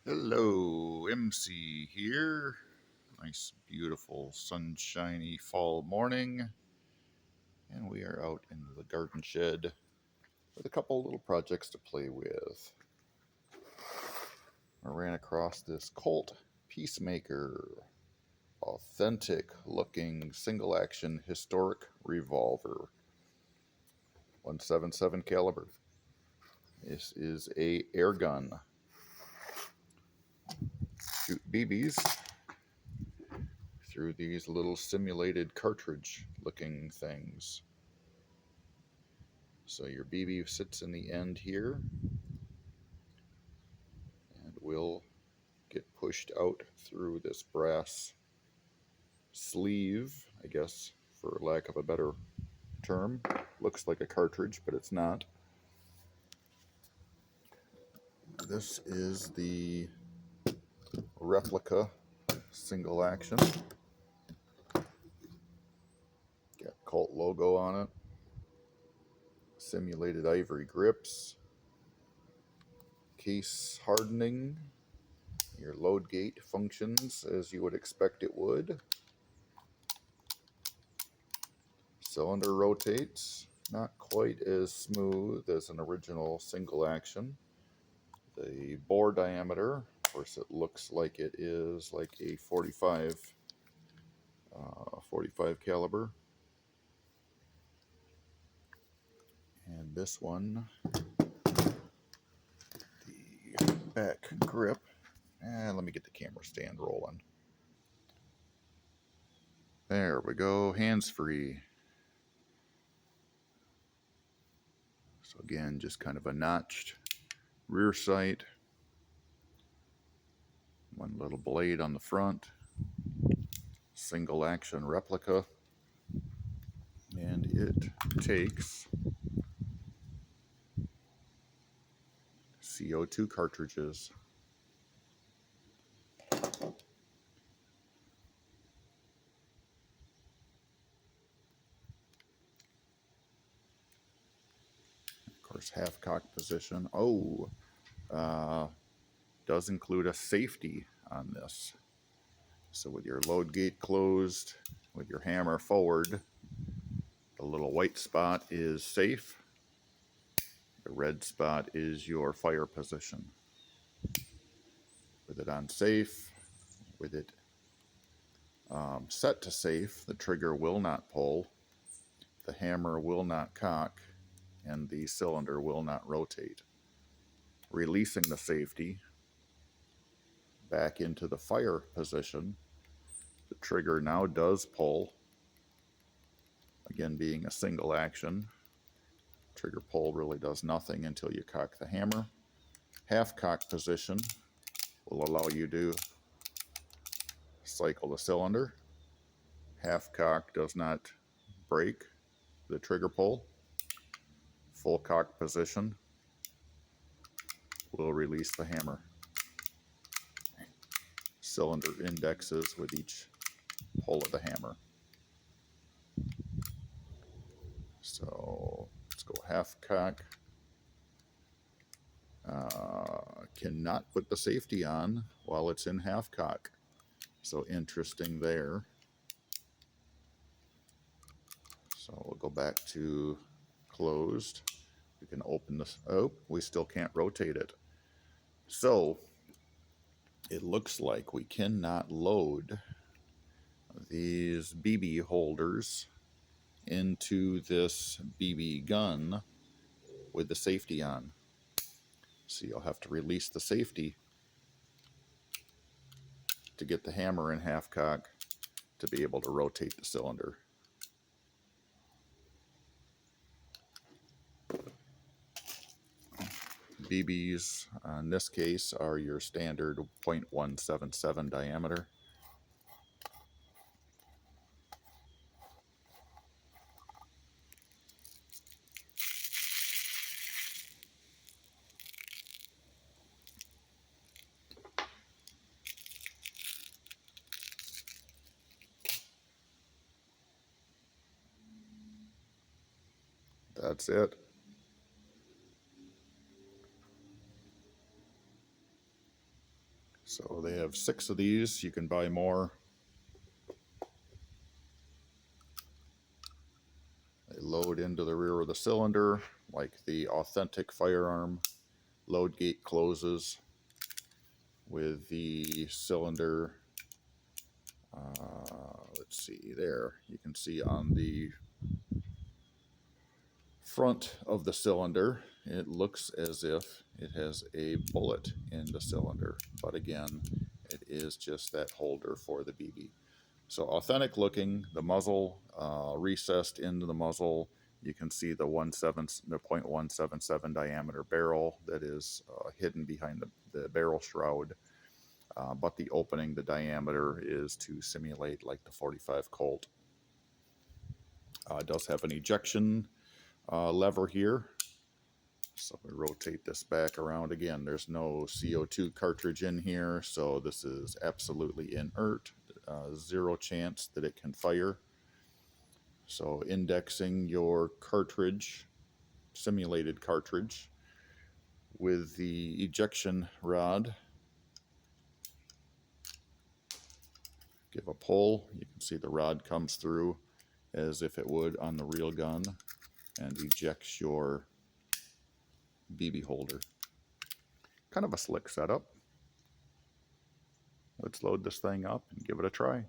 Hello, MC here. Nice, beautiful, sunshiny fall morning. And we are out in the garden shed with a couple little projects to play with. I ran across this Colt Peacemaker, authentic looking single action historic revolver, 177 caliber. This is a air gun. Shoot BBs through these little simulated cartridge looking things. So your BB sits in the end here and will get pushed out through this brass sleeve, I guess, for lack of a better term. Looks like a cartridge, but it's not. This is the replica single action. Got Colt logo on it. Simulated ivory grips. Case hardening. Your load gate functions as you would expect it would. Cylinder rotates, not quite as smooth as an original single action. The bore diameter, of course, it looks like it is like a 45 caliber. And this one, the back grip. And let me get the camera stand rolling. There we go, hands-free. So again, just kind of a notched rear sight. One little blade on the front. Single action replica. And it takes CO2 cartridges. Of course, half cock position. Does include a safety on this. So with your load gate closed, with your hammer forward, the little white spot is safe. The red spot is your fire position. With it on safe, with it set to safe, the trigger will not pull, the hammer will not cock, and the cylinder will not rotate. Releasing the safety back into the fire position, the trigger now does pull. Again, being a single action, trigger pull really does nothing until you cock the hammer. Half cock position will allow you to cycle the cylinder. Half cock does not break the trigger pull. Full cock position will release the hammer. Cylinder indexes with each pull of the hammer. So let's go half cock. Cannot put the safety on while it's in half cock. So interesting there. So we'll go back to closed. We can open this. Oh, we still can't rotate it. So it looks like we cannot load these BB holders into this BB gun with the safety on. So you'll have to release the safety to get the hammer in half cock to be able to rotate the cylinder. BBs in this case are your standard 0.177 diameter. That's it. So they have 6 of these. You can buy more. They load into the rear of the cylinder like the authentic firearm. Load gate closes with the cylinder. Let's see there. You can see on the front of the cylinder, it looks as if it has a bullet in the cylinder. But again, it is just that holder for the BB. So authentic looking, the muzzle recessed into the muzzle. You can see the 0.177 diameter barrel that is hidden behind the barrel shroud. But the opening, the diameter, is to simulate like the 45 Colt. It does have an ejection lever here. So we rotate this back around again. There's no CO2 cartridge in here, so this is absolutely inert. Zero chance that it can fire. So indexing your cartridge, simulated cartridge, with the ejection rod. Give a pull. You can see the rod comes through as if it would on the real gun and ejects your BB holder. Kind of a slick setup. Let's load this thing up and give it a try.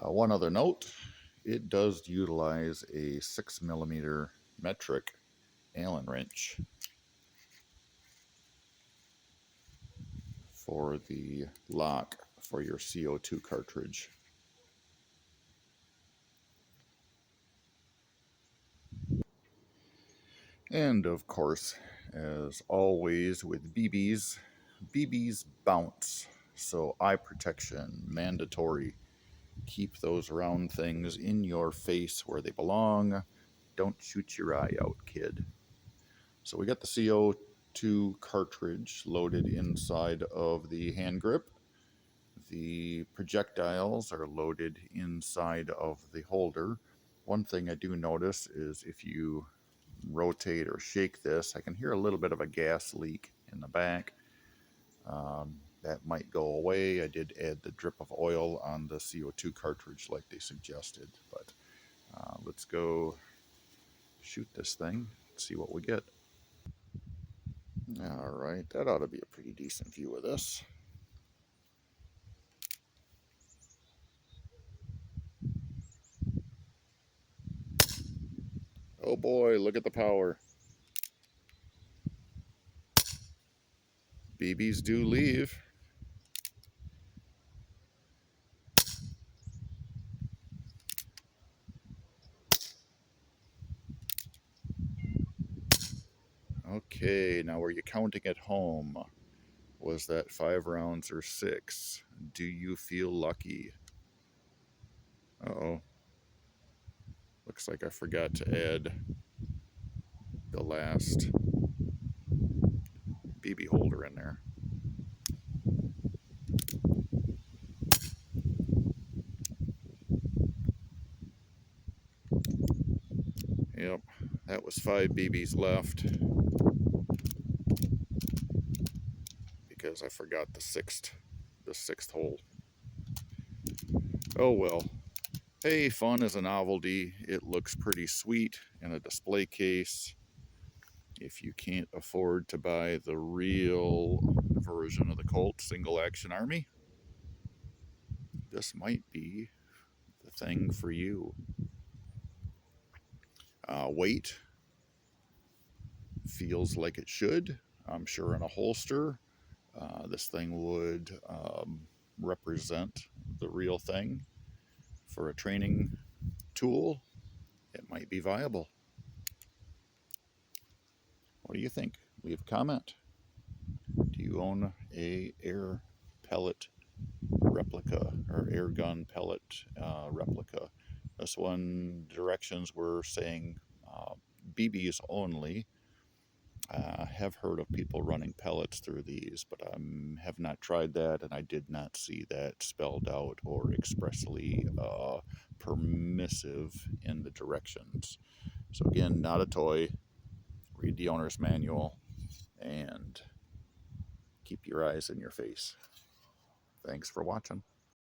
One other note, it does utilize a 6mm metric Allen wrench for the lock for your CO2 cartridge. And of course, as always with BBs, BBs bounce. So eye protection, mandatory. Keep those round things in your face where they belong. Don't shoot your eye out, kid. So we got the CO2 cartridge loaded inside of the hand grip. The projectiles are loaded inside of the holder. One thing I do notice is if you rotate or shake this, I can hear a little bit of a gas leak in the back. That might go away. I did add the drip of oil on the CO2 cartridge like they suggested, but let's go shoot this thing, see what we get. All right, that ought to be a pretty decent view of this. Oh boy, look at the power. BBs do leave. Okay, now were you counting at home? Was that 5 rounds or 6? Do you feel lucky? Uh-oh. Looks like I forgot to add the last BB holder in there. Yep, that was 5 BBs left because I forgot the sixth hole. Oh well. Hey, fun is a novelty. It looks pretty sweet in a display case. If you can't afford to buy the real version of the Colt Single Action Army, this might be the thing for you. Weight feels like it should. I'm sure in a holster, this thing would represent the real thing. For a training tool, it might be viable. What do you think? Leave a comment. Do you own a air pellet replica or air gun pellet replica? This one, directions were saying BBs only. Have heard of people running pellets through these, but I have not tried that, and I did not see that spelled out or expressly permissive in the directions. So again, not a toy. Read the owner's manual, and keep your eyes in your face. Thanks for watching.